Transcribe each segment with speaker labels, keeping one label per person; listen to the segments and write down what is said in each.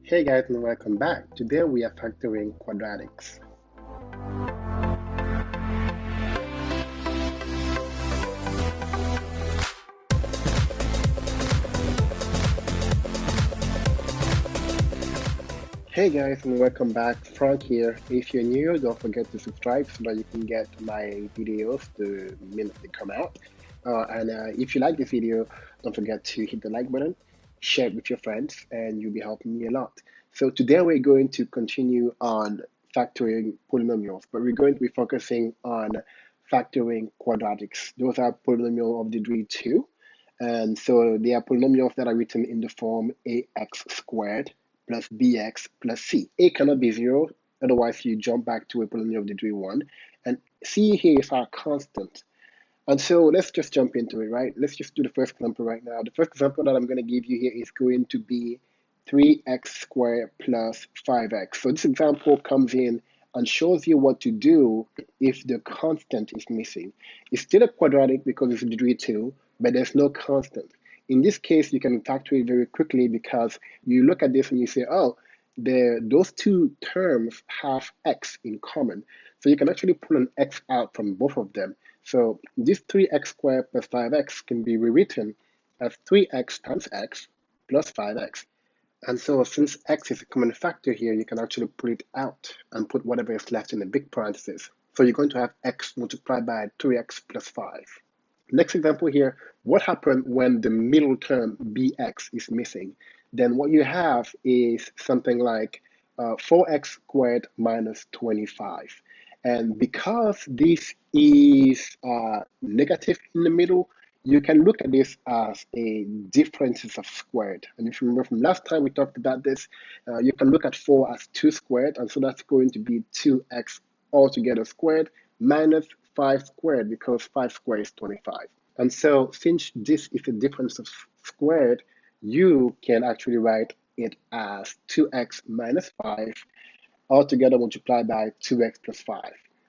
Speaker 1: Hey guys, and welcome back. Today we are factoring quadratics. Hey guys, and welcome back. Franck here. If you're new, don't forget to subscribe so that you can get my videos the minute they come out. If you like this video, don't forget to hit the like button, share it with your friends, and you'll be helping me a lot. So today we're going to continue on factoring polynomials, but we're going to be focusing on factoring quadratics. Those are polynomials of degree 2. And so they are polynomials that are written in the form ax squared plus bx plus c. A cannot be 0, otherwise you jump back to a polynomial of degree 1. And c here is our constant. And so let's just jump into it, right? Let's just do the first example right now. The first example that I'm going to give you here is going to be 3x squared plus 5x. So this example comes in and shows you what to do if the constant is missing. It's still a quadratic because it's degree 2, but there's no constant. In this case, you can factor it very quickly because you look at this and you say, oh, those two terms have x in common. So you can actually pull an x out from both of them. So this 3x squared plus 5x can be rewritten as 3x times x plus 5x. And so since x is a common factor here, you can actually pull it out and put whatever is left in the big parentheses. So you're going to have x multiplied by 3x plus 5. Next example here, what happens when the middle term bx is missing? Then what you have is something like 4x squared minus 25. And because this is negative in the middle, you can look at this as a differences of squared. And if you remember from last time we talked about this, you can look at 4 as 2 squared, and so that's going to be 2x altogether squared minus 5 squared, because 5 squared is 25. And so since this is a difference of squared, you can actually write it as 2x minus 5 altogether multiplied by 2x plus 5.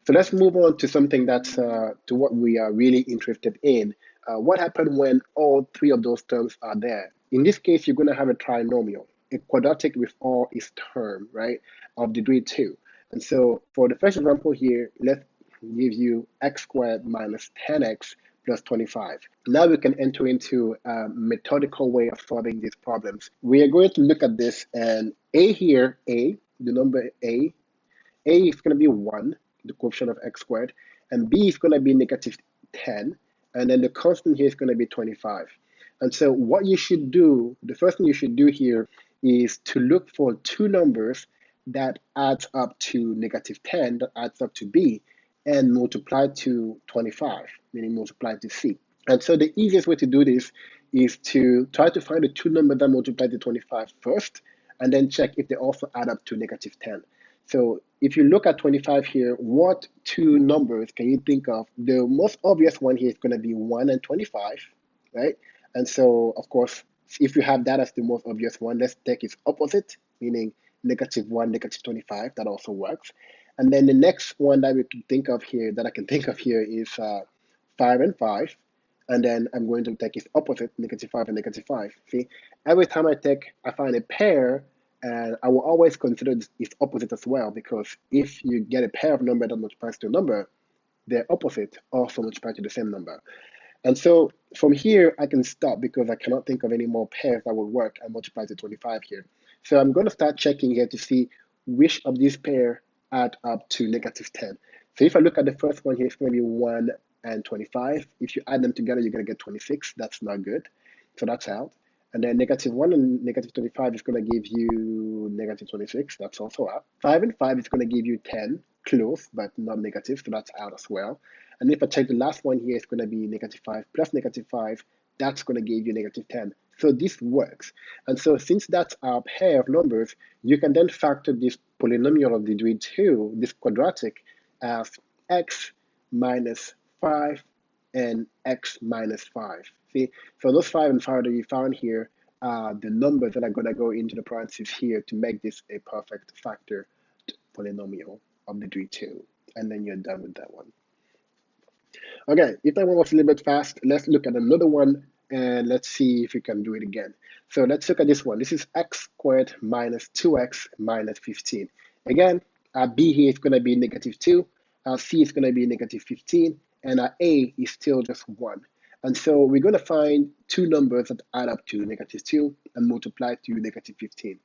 Speaker 1: So let's move on to something that's to what we are really interested in. What happens when all three of those terms are there? In this case, you're going to have a trinomial, a quadratic with all its terms, right, of degree 2. And so for the first example here, let's give you x squared minus 10x plus 25. Now we can enter into a methodical way of solving these problems. We are going to look at this, and a here, the number a is going to be 1, the coefficient of x squared, and b is going to be negative 10, and then the constant here is going to be 25. And so what you should do, the first thing you should do here is to look for two numbers that adds up to negative 10, that adds up to b, and multiply to 25, meaning multiply to c. And so the easiest way to do this is to try to find the two numbers that multiply to 25 first, and then check if they also add up to negative 10. So if you look at 25 here, what two numbers can you think of? The most obvious one here is going to be 1 and 25, right? And so, of course, if you have that as the most obvious one, let's take its opposite, meaning negative 1, negative 25. That also works. And then the next one that we can think of here, that I can think of here, is 5 and 5. And then I'm going to take its opposite, negative 5 and negative 5. See, every time I find a pair, and I will always consider its opposite as well, because if you get a pair of numbers that multiplies to a number, their opposite also multiplies to the same number. And so from here, I can stop because I cannot think of any more pairs that will work and multiply to 25 here. So I'm going to start checking here to see which of these pairs add up to negative 10. So if I look at the first one here, it's going to be 1 and 25. If you add them together, you're going to get 26. That's not good. So that's out. And then negative 1 and negative 25 is going to give you negative 26. That's also out. 5 and 5 is going to give you 10. Close, but not negative. So that's out as well. And if I check the last one here, it's going to be negative 5 plus negative 5. That's going to give you negative 10. So this works. And so since that's our pair of numbers, you can then factor this polynomial of degree 2, this quadratic, as x minus 5 and x minus 5. See, so those 5 and 5 that you found here are the numbers that are going to go into the parentheses here to make this a perfect factor polynomial of degree 2. And then you're done with that one. Okay, if that one was a little bit fast, let's look at another one and let's see if we can do it again. So let's look at this one. This is x squared minus 2x minus 15. Again, our b here is going to be negative 2, our c is going to be negative 15, and our a is still just 1. And so we're going to find two numbers that add up to negative 2 and multiply to negative 15.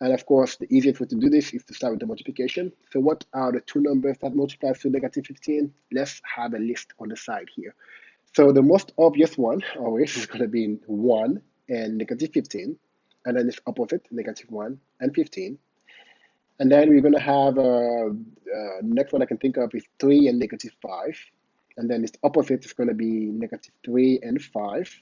Speaker 1: And of course, the easiest way to do this is to start with the multiplication. So what are the two numbers that multiply to negative 15? Let's have a list on the side here. So the most obvious one always is going to be 1 and negative 15. And then its opposite, negative 1 and 15. And then we're going to have next one I can think of is 3 and negative 5. And then its opposite is going to be negative 3 and 5.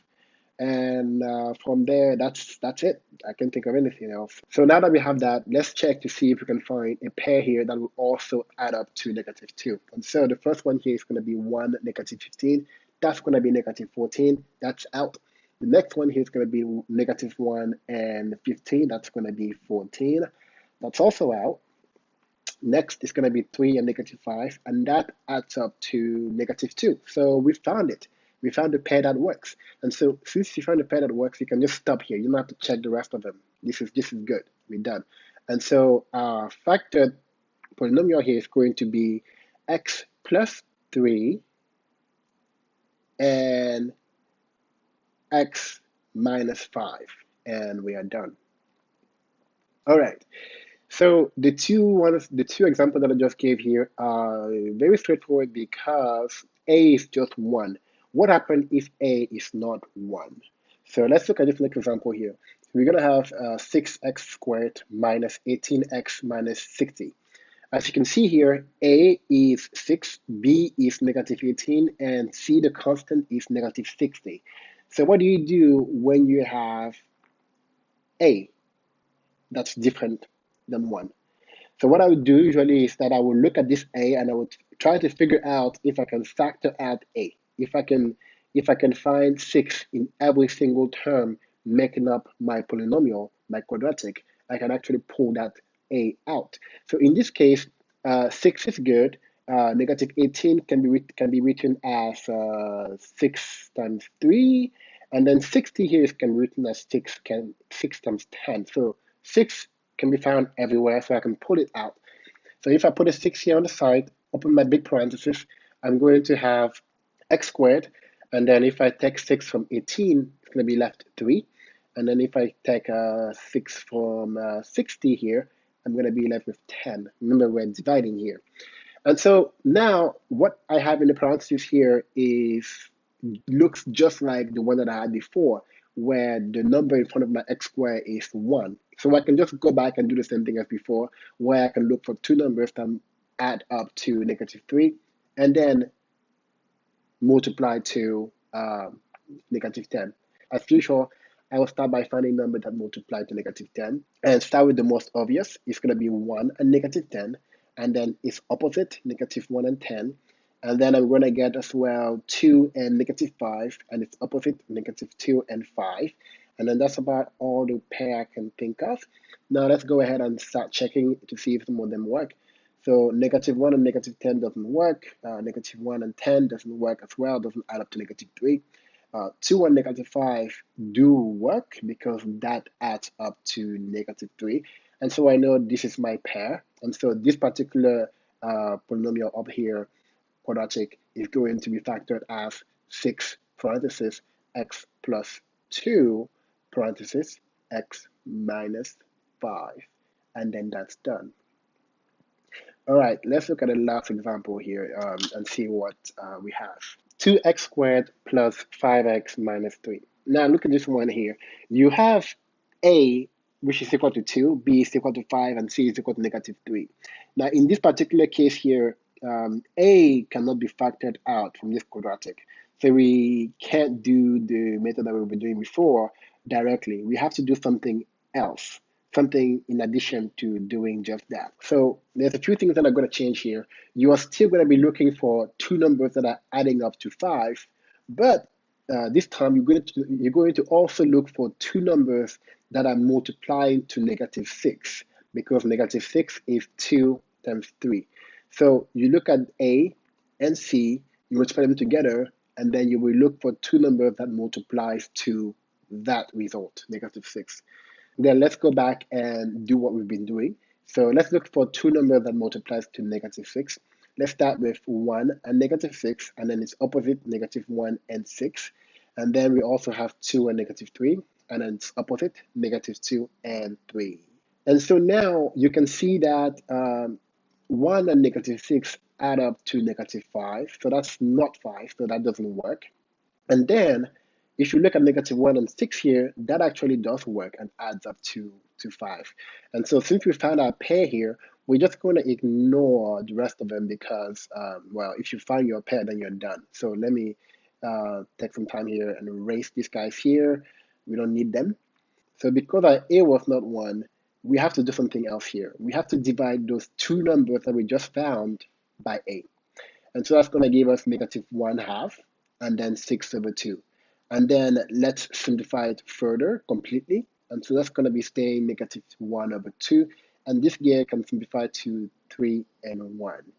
Speaker 1: And from there, that's it. I can't think of anything else. So now that we have that, let's check to see if we can find a pair here that will also add up to negative 2. And so the first one here is going to be 1, negative 15. That's going to be negative 14. That's out. The next one here is going to be negative 1 and 15. That's going to be 14. That's also out. Next is going to be 3 and negative 5, and that adds up to negative 2. So we found it. We found a pair that works. And so since you found a pair that works, you can just stop here. You don't have to check the rest of them. This is good. We're done. And so our factored polynomial here is going to be x plus 3 and x minus 5. And we are done. All right. So the two examples that I just gave here are very straightforward because a is just 1. What happens if a is not 1? So let's look at this next example here. We're going to have 6x squared minus 18x minus 60. As you can see here, a is 6, b is negative 18, and c, the constant, is negative 60. So what do you do when you have a that's different than 1? So what I would do usually is that I would look at this a and I would try to figure out if I can factor out a. If I can find 6 in every single term making up my polynomial, my quadratic, I can actually pull that a out. So in this case, 6 is good. Negative 18 can be written as 6 times 3, and then 60 here can be written as 6 times 10. So 6 can be found everywhere, so I can pull it out. So if I put a 6 here on the side, open my big parenthesis, I'm going to have x squared, and then if I take 6 from 18, it's going to be left 3. And then if I take 6 from 60 here, I'm going to be left with 10. Remember, we're dividing here. And so now what I have in the parentheses here looks just like the one that I had before, where the number in front of my x squared is 1. So I can just go back and do the same thing as before, where I can look for two numbers that add up to negative 3, and then multiply to negative 10. As usual, I will start by finding a number that multiply to negative 10, and start with the most obvious. It's going to be 1 and negative 10, and then its opposite, negative 1 and 10. And then I'm going to get as well 2 and negative 5, and its opposite, negative 2 and 5. And then that's about all the pair I can think of. Now let's go ahead and start checking to see if some of them work. So negative 1 and negative 10 doesn't work. Negative 1 and 10 doesn't work as well, doesn't add up to negative 3. 2 and negative 5 do work because that adds up to negative 3. And so I know this is my pair. And so this particular polynomial up here, quadratic, is going to be factored as 6 parenthesis x plus 2 parenthesis x minus 5. And then that's done. All right, let's look at the last example here and see what we have. 2x squared plus 5x minus 3. Now look at this one here. You have a, which is equal to 2, b is equal to 5, and c is equal to negative 3. Now in this particular case here, a cannot be factored out from this quadratic. So we can't do the method that we were doing before directly. We have to do something else, something in addition to doing just that. So there's a few things that are going to change here. You are still going to be looking for two numbers that are adding up to 5, but this time you're going to also look for two numbers that are multiplying to negative 6, because negative 6 is 2 times 3. So you look at A and C, you multiply them together, and then you will look for two numbers that multiplies to that result, -6. Then let's go back and do what we've been doing. So let's look for two numbers that multiplies to -6. Let's start with 1 and -6, and then its opposite, -1 and 6. And then we also have 2 and -3, and then its opposite, -2 and 3. And so now you can see that 1 and -6 add up to -5. So that's not 5, so that doesn't work. And then if you look at -1 and 6 here, that actually does work and adds up to 5. And so since we found our pair here, we're just going to ignore the rest of them because, well, if you find your pair, then you're done. So let me take some time here and erase these guys here. We don't need them. So because our A was not 1, we have to do something else here. We have to divide those two numbers that we just found by A. And so that's going to give us -1/2 and then 6/2. And then let's simplify it further completely. And so that's going to be staying -1/2. And this here can simplify to 3 and 1.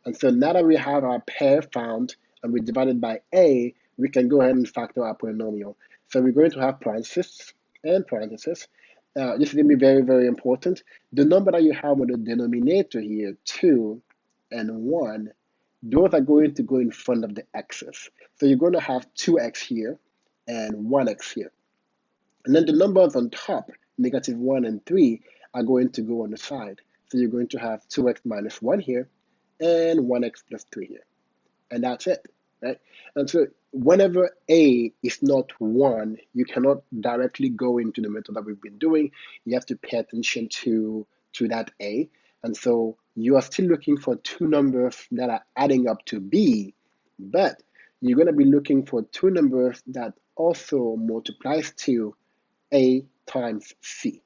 Speaker 1: And so now that we have our pair found and we divided by A, we can go ahead and factor our polynomial. So we're going to have parentheses and parentheses. This is going to be very, very important. The number that you have on the denominator here, 2 and 1, those are going to go in front of the x's. So you're going to have 2x here and 1x here. And then the numbers on top, -1 and 3, are going to go on the side. So you're going to have 2x minus 1 here and 1x plus 3 here. And that's it, right? And so whenever A is not 1, you cannot directly go into the method that we've been doing. You have to pay attention to that A. And so you are still looking for two numbers that are adding up to B, but you're going to be looking for two numbers that also multiplies to A times C.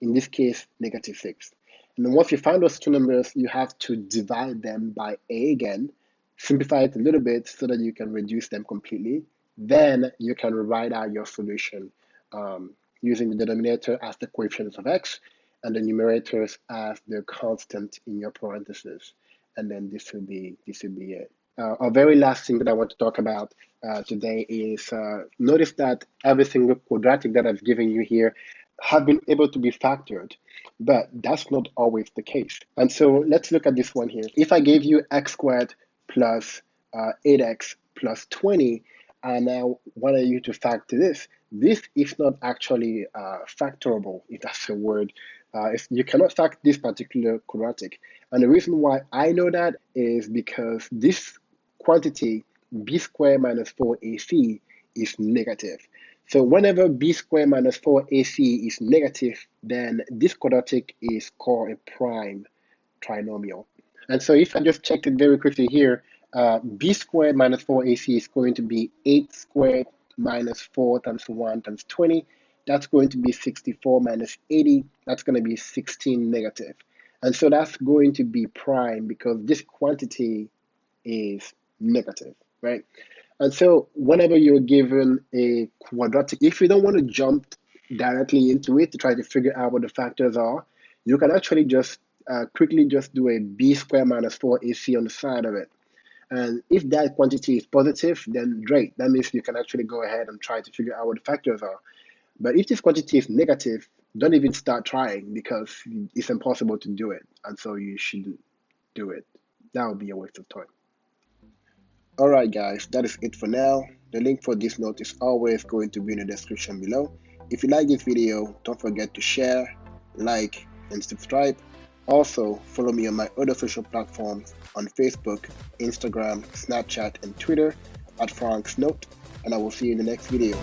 Speaker 1: In this case, -6. And then once you find those two numbers, you have to divide them by A again, simplify it a little bit so that you can reduce them completely. Then you can write out your solution using the denominator as the coefficients of x and the numerators as the constant in your parentheses. And then this will be it. Our very last thing that I want to talk about today is notice that every single quadratic that I've given you here have been able to be factored, but that's not always the case. And so let's look at this one here. If I gave you x squared plus 8x plus 20, and I wanted you to factor this is not actually factorable, if that's a word. You cannot factor this particular quadratic. And the reason why I know that is because this quantity, b squared minus 4ac, is negative. So whenever b squared minus 4ac is negative, then this quadratic is called a prime trinomial. And so if I just checked it very quickly here, b squared minus 4ac is going to be 8 squared minus 4 times 1 times 20. That's going to be 64 minus 80. That's going to be 16 negative. And so that's going to be prime because this quantity is negative, right? And so whenever you're given a quadratic, if you don't want to jump directly into it to try to figure out what the factors are, you can actually just quickly just do a b squared minus 4ac on the side of it. And if that quantity is positive, then great. That means you can actually go ahead and try to figure out what the factors are. But if this quantity is negative, don't even start trying because it's impossible to do it. And so you shouldn't do it. That would be a waste of time. All right, guys, that is it for now. The link for this note is always going to be in the description below. If you like this video, don't forget to share, like, and subscribe. Also, follow me on my other social platforms on Facebook, Instagram, Snapchat, and Twitter at Franck's Note, and I will see you in the next video.